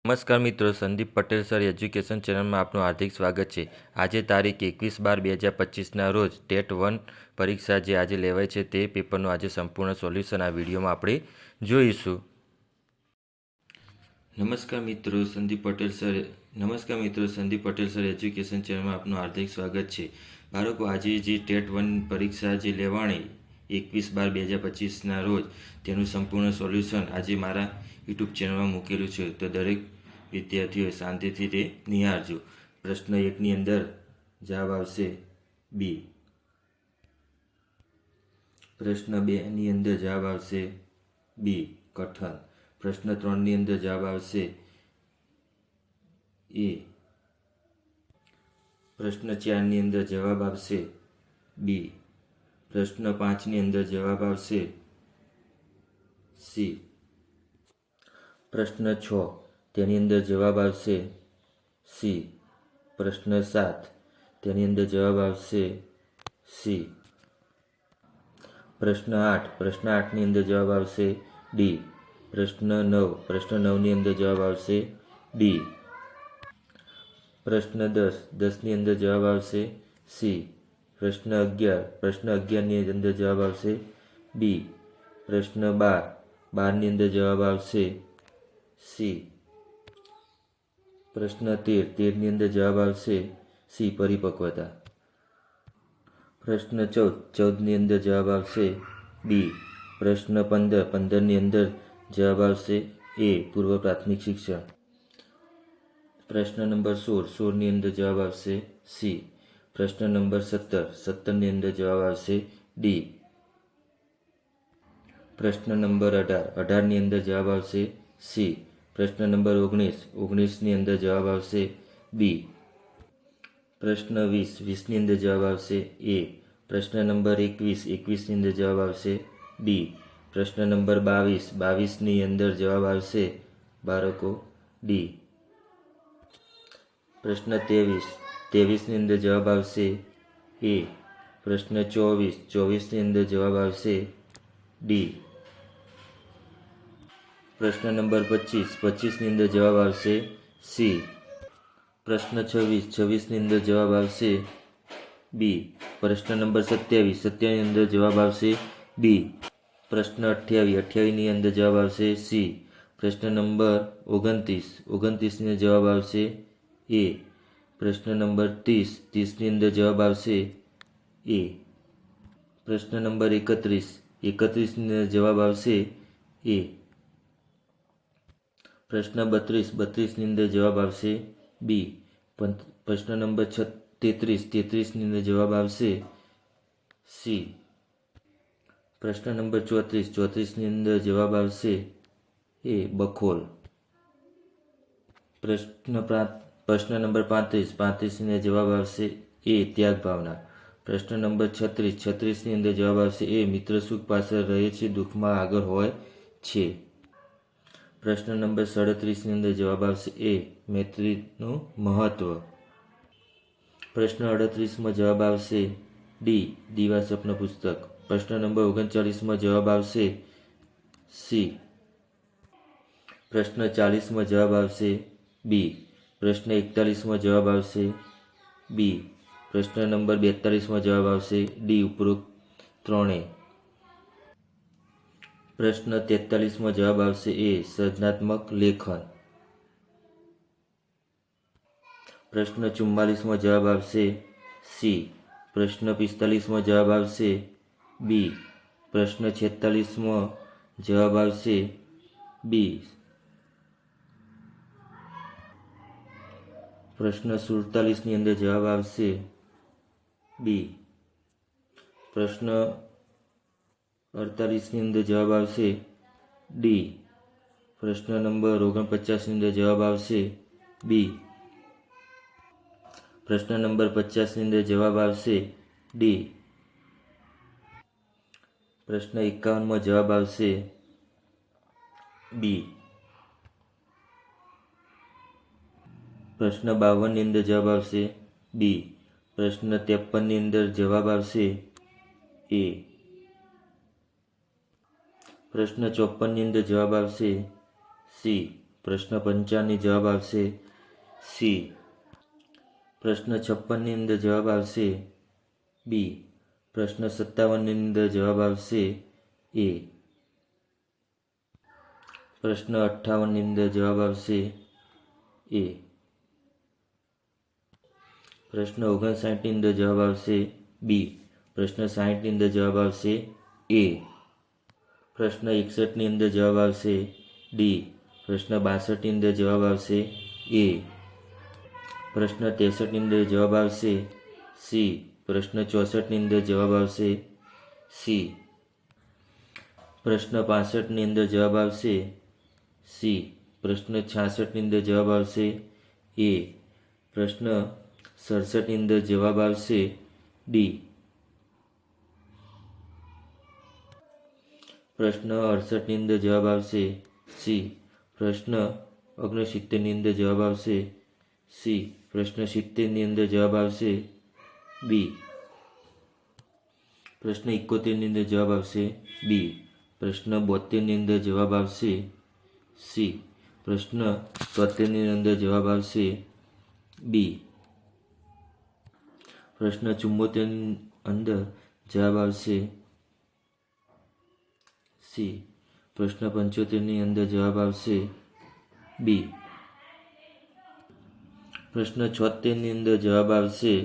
નમસ્કાર મિત્રો, Sandeep Patel sir education ચેનલમાં આપનું હાર્દિક સ્વાગત છે. આજે તારીખ 21/12/2025ના રોજ ટેટ 1 પરીક્ષા જે આજે લેવાય છે તે પેપરનું આજે સંપૂર્ણ સોલ્યુશન આ વિડીયોમાં આપણે જોઈશું. નમસ્કાર મિત્રો, સંદીપ પટેલ સર એજ્યુકેશન ચેનલમાં આપનું હાર્દિક સ્વાગત છે. બાળકો, આજે જે ટેટ 1 પરીક્ષા જે લેવાણી 21/12/2025ના રોજ તેનું સંપૂર્ણ સોલ્યુશન આજે મારા યુટ્યુબ ચેનલમાં મૂકેલું છે, તો દરેક વિદ્યાર્થીઓ શાંતિથી તે નિહાળજો. પ્રશ્ન 1ની અંદર જવાબ આવશે બી. પ્રશ્ન 2ની અંદર જવાબ આવશે બી કઠન. પ્રશ્ન 3ની અંદર જવાબ આવશે એ. પ્રશ્ન 4ની અંદર જવાબ આવશે બી. પ્રશ્ન 5ની અંદર જવાબ આવશે સી. પ્રશ્ન 6 તેની અંદર જવાબ આવશે સી. પ્રશ્ન 7 તેની અંદર જવાબ આવશે સી. પ્રશ્ન 8ની અંદર જવાબ આવશે ડી. પ્રશ્ન 9ની અંદર જવાબ આવશે ડી. પ્રશ્ન 10ની અંદર જવાબ આવશે સી. પ્રશ્ન 11ની અંદર જવાબ આવશે બી. પ્રશ્ન 12ની અંદર જવાબ આવશે સી. પ્રશ્ન 13ની અંદર જવાબ આવશે સી પરિપક્વતા. પ્રશ્ન 14ની અંદર જવાબ આવશે બી. પ્રશ્ન 15ની અંદર જવાબ આવશે એ પૂર્વ પ્રાથમિક શિક્ષણ. પ્રશ્ન નંબર 16ની અંદર જવાબ આવશે સી. પ્રશ્ન નંબર 17ની અંદર જવાબ આવશે ડી. પ્રશ્ન નંબર 18ની અંદર જવાબ આવશે સી. પ્રશ્ન નંબર 19ની અંદર જવાબ આવશે બી. પ્રશ્ન 20ની અંદર જવાબ આવશે એ. પ્રશ્ન નંબર 21ની અંદર જવાબ આવશે બી. પ્રશ્ન નંબર 22ની અંદર જવાબ આવશે બાળકો ડી. પ્રશ્ન 23ની અંદર જવાબ આવશે એ. પ્રશ્ન 24ની અંદર જવાબ આવશે ડી. પ્રશ્ન નંબર 25ની અંદર જવાબ આવશે સી. પ્રશ્ન 26ની અંદર જવાબ આવશે બી. પ્રશ્ન નંબર 27ની અંદર જવાબ આવશે બી. પ્રશ્ન 28ની અંદર જવાબ આવશે સી. પ્રશ્ન નંબર 29ની અંદર જવાબ આવશે એ. પ્રશ્ન નંબર 30ની અંદર જવાબ આવશે એ. પ્રશ્ન નંબર 31ની અંદર જવાબ આવશે એ. પ્રશ્ન 32ની અંદર જવાબ આવશે બી. પ્રશ્ન નંબર 33ની અંદર જવાબ આવશે સી. પ્રશ્ન નંબર 34ની અંદર જવાબ આવશે એ બખોલ. પ્રશ્ન નંબર 35ની અંદર જવાબ આવશે એ ત્યાગ ભાવના. પ્રશ્ન નંબર 36ની અંદર જવાબ આવશે એ મિત્ર સુખ પાછળ રહે છે, દુઃખમાં આગળ હોય છે. પ્રશ્ન નંબર 37ની અંદર જવાબ આવશે એ મૈત્રીનું મહત્વ. પ્રશ્ન 38માં જવાબ આવશે ડી દીવા સ્વપ્ન પુસ્તક. પ્રશ્ન નંબર 39માં જવાબ આવશે સી. પ્રશ્ન 40માં જવાબ આવશે બી. પ્રશ્ન 41માં જવાબ આવશે બી. પ્રશ્ન નંબર 42માં જવાબ આવશે ડી ઉપરોક્ત ત્રણેય. પ્રશ્ન 43માં જવાબ આવશે એ સર્જનાત્મક લેખન. પ્રશ્ન 44માં જવાબ આવશે સી. પ્રશ્ન 45માં જવાબ આવશે બી. પ્રશ્ન 46માં જવાબ આવશે બી. પ્રશ્ન 47ની અંદર જવાબ આવશે બી. પ્રશ્ન 48ની અંદર જવાબ આવશે ડી. પ્રશ્ન નંબર 49ની અંદર જવાબ આવશે બી. પ્રશ્ન નંબર 50ની અંદર જવાબ આવશે ડી. પ્રશ્ન 51માં જવાબ આવશે બી. પ્રશ્ન 52ની અંદર જવાબ આવશે બી. પ્રશ્ન 53ની અંદર જવાબ આવશે એ. પ્રશ્ન 54ની અંદર જવાબ આવશે સી. પ્રશ્ન 55 જવાબ આવશે સી. પ્રશ્ન 56 અંદર જવાબ આવશે બી. પ્રશ્ન 57 અંદર જવાબ આવશે એ. પ્રશ્ન 58 અંદર જવાબ આવશે એ. પ્રશ્ન 59 અંદર જવાબ આવશે બી. પ્રશ્ન 60 અંદર જવાબ આવશે એ. પ્રશ્ન 61 અંદર જવાબ આવશે ડી. પ્રશ્ન 62 અંદર જવાબ આવશે એ. પ્રશ્ન 63 અંદર જવાબ આવશે સી. પ્રશ્ન 64 અંદર જવાબ આવશે સી. પ્રશ્ન 65 અંદર જવાબ આવશે સી. પ્રશ્ન 66 અંદર જવાબ આવશે એ. પ્રશ્ન 67 અંદર જવાબ આવશે ડી. પ્રશ્ન 68 અંદર જવાબ આવશે સી. પ્રશ્ન 69 અંદર જવાબ આવશે સી. પ્રશ્ન 70 અંદર જવાબ આવશે બી. પ્રશ્ન 71 અંદર જવાબ આવશે બી. પ્રશ્ન 72 અંદર જવાબ આવશે સી. પ્રશ્ન 73 અંદર જવાબ આવશે બી. પ્રશ્ન 74 અંદર જવાબ આવશે સી. પ્રશ્ન 75 અંદર જવાબ આવશે બી. પ્રશ્ન 76 અંદર જવાબ આવશે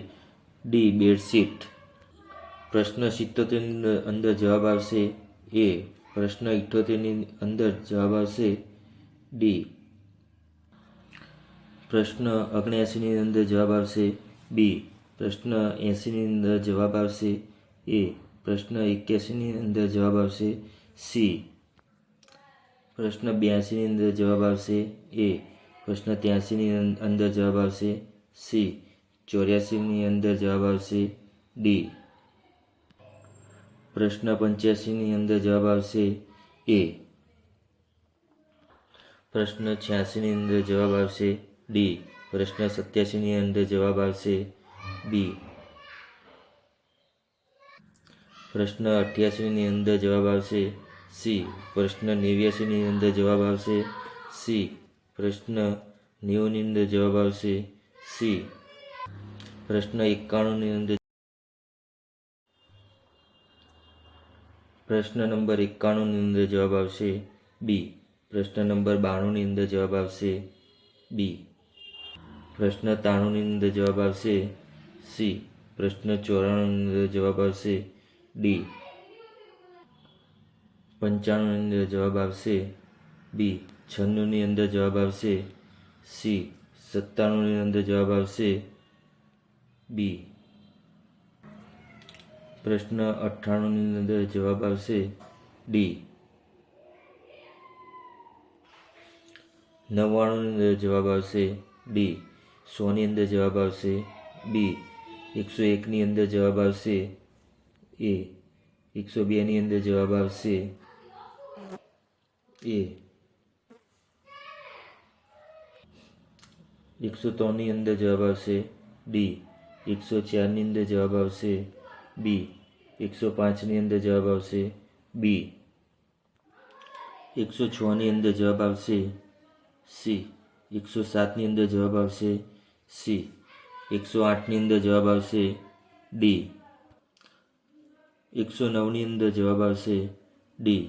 ડી. બેડશીટ. પ્રશ્ન 77 અંદર જવાબ આવશે એ. પ્રશ્ન 78 અંદર જવાબ આવશે ડી. પ્રશ્ન 79 અંદર જવાબ આવશે બી. પ્રશ્ન 80 અંદર જવાબ આવશે એ. પ્રશ્ન 81 અંદર જવાબ આવશે સી. પ્રશ્ન 82 અંદર જવાબ આવશે એ. પ્રશ્ન 83 અંદર જવાબ આવશે સી. 84 અંદર જવાબ આવશે ડી. પ્રશ્ન 85 અંદર જવાબ આવશે એ. પ્રશ્ન 86 અંદર જવાબ આવશે ડી. પ્રશ્ન 87 અંદર જવાબ આવશે બી. પ્રશ્ન 88 અંદર જવાબ આવશે સી. પ્રશ્ન 89 અંદર જવાબ આવશે સી. પ્રશ્ન 90 અંદર જવાબ આવશે સી. પ્રશ્ન 91 અંદર પ્રશ્ન નંબર 91 અંદર જવાબ આવશે બી. પ્રશ્ન નંબર 92 અંદર જવાબ આવશે બી. પ્રશ્ન 93 અંદર જવાબ આવશે સી. પ્રશ્ન 94 અંદર જવાબ આવશે ડી. 95 અંદર જવાબ આવશે બી. 96 અંદર જવાબ આવશે સી. 97 અંદર જવાબ આવશે બી. પ્રશ્ન 98 અંદર જવાબ આવશે ડી. 99 અંદર જવાબ આવશે ડી. 100 અંદર જવાબ આવશે બી. 101 અંદર જવાબ આવશે એ. 102 અંદર જવાબ આવશે એ. 103 અંદર જવાબ આવશે ડી. 104 અંદર જવાબ આવશે બી. 105 અંદર જવાબ આવશે બી. 106 અંદર જવાબ આવશે સી. 107 અંદર જવાબ આવશે સી. 108 અંદર જવાબ આવશે ડી. 109 અંદર જવાબ આવશે ડી.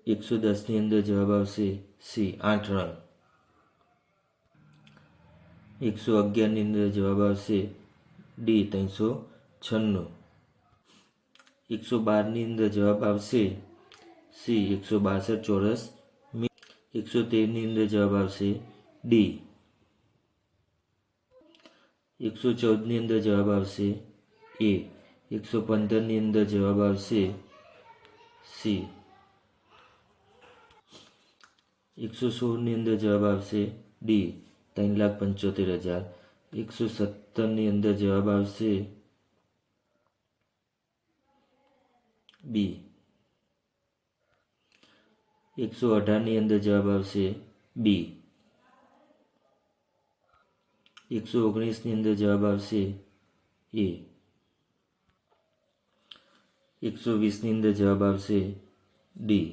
110 અંદર જવાબ આવશે સી. 8 રન. 111 અંદર જવાબ આવશે ડી. 396. 112 અંદર જવાબ આવશે સી. 162 ચોરસ. 113 અંદર જવાબ આવશે ડી. 114 અંદર જવાબ આવશે એ. 115 અંદર જવાબ આવશે સી. 116 અંદર જવાબ આવશે ડી. 3,75,000. 117 અંદર જવાબ આવશે બી. 118 અંદર જવાબ આવશે બી. 119 અંદર જવાબ આવશે એ. 120 અંદર જવાબ આવશે ડી.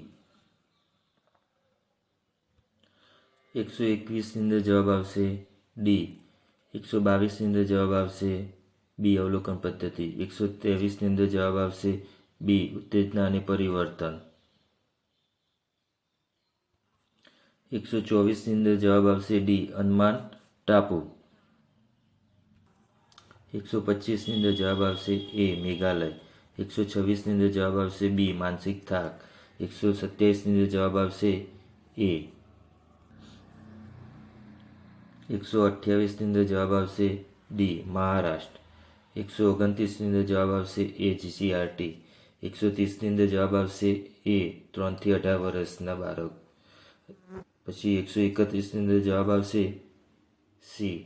121ની અંદર જવાબ આવશે ડી. 122ની અંદર જવાબ આવશે બી. અવલોકન પદ્ધતિ. 123ની અંદર જવાબ આવશે બી. ઉત્તેજના અને પરિવર્તન. 124ની અંદર જવાબ આવશે ડી. અંદમાન ટાપુ. 125ની અંદર જવાબ આવશે એ. મેઘાલય. 126ની અંદર જવાબ આવશે બી. માનસિક થાક. 127ની અંદર જવાબ આવશે એ. 128ની અંદર જવાબ આવશે ડી. મહારાષ્ટ્ર. 129ની અંદર જવાબ આવશે એ. જીસીઆરટી. 130ની અંદર જવાબ આવશે એ. 3 થી 18 વર્ષના બાળક. પછી 131ની અંદર જવાબ આવશે સી.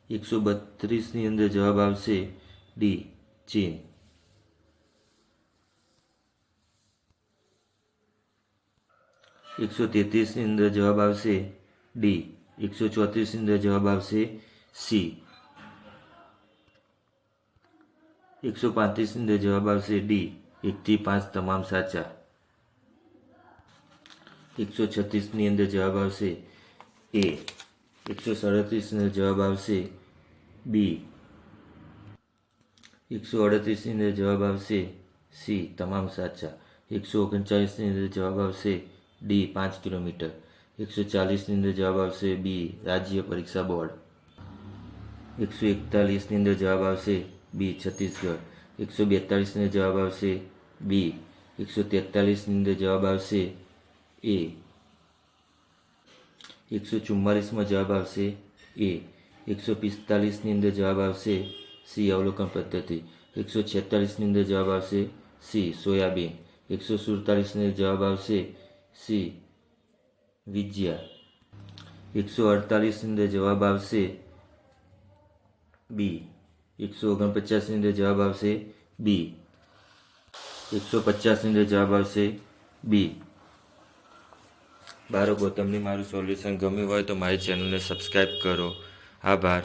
132ની અંદર જવાબ આવશે ડી. ચીન. 133ની અંદર જવાબ આવશે ડી. 134ની અંદર જવાબ આવશે સી. 135ની અંદર જવાબ આવશે ડી. 1 થી 5 તમામ સાચા. 136ની અંદર જવાબ આવશે એ. 137ની અંદર જવાબ આવશે બી. 138ની અંદર જવાબ આવશે સી. તમામ સાચા. 139ની અંદર જવાબ આવશે ડી. 5 કિલોમીટર. 140ની અંદર જવાબ આવશે બી. રાજ્ય પરીક્ષા બોર્ડ. 141ની અંદર જવાબ આવશે બી. છત્તીસગઢ. 142ની અંદર જવાબ આવશે બી. 143ની અંદર જવાબ આવશે એ. 144માં જવાબ આવશે એ. 145ની અંદર જવાબ આવશે સી. અવલોકન પદ્ધતિ. 146ની અંદર જવાબ આવશે સી. સોયાબીન. 147ની અંદર જવાબ આવશે સી. વિજ્યા. 148ની અંદર જવાબ આવશે બી. 149ની અંદર જવાબ આવશે બી. 150ની અંદર જવાબ આવશે બી. બાળકો, તમને મારું સોલ્યુશન ગમ્યું હોય તો મારી ચેનલને સબસ્ક્રાઈબ કરો. આભાર.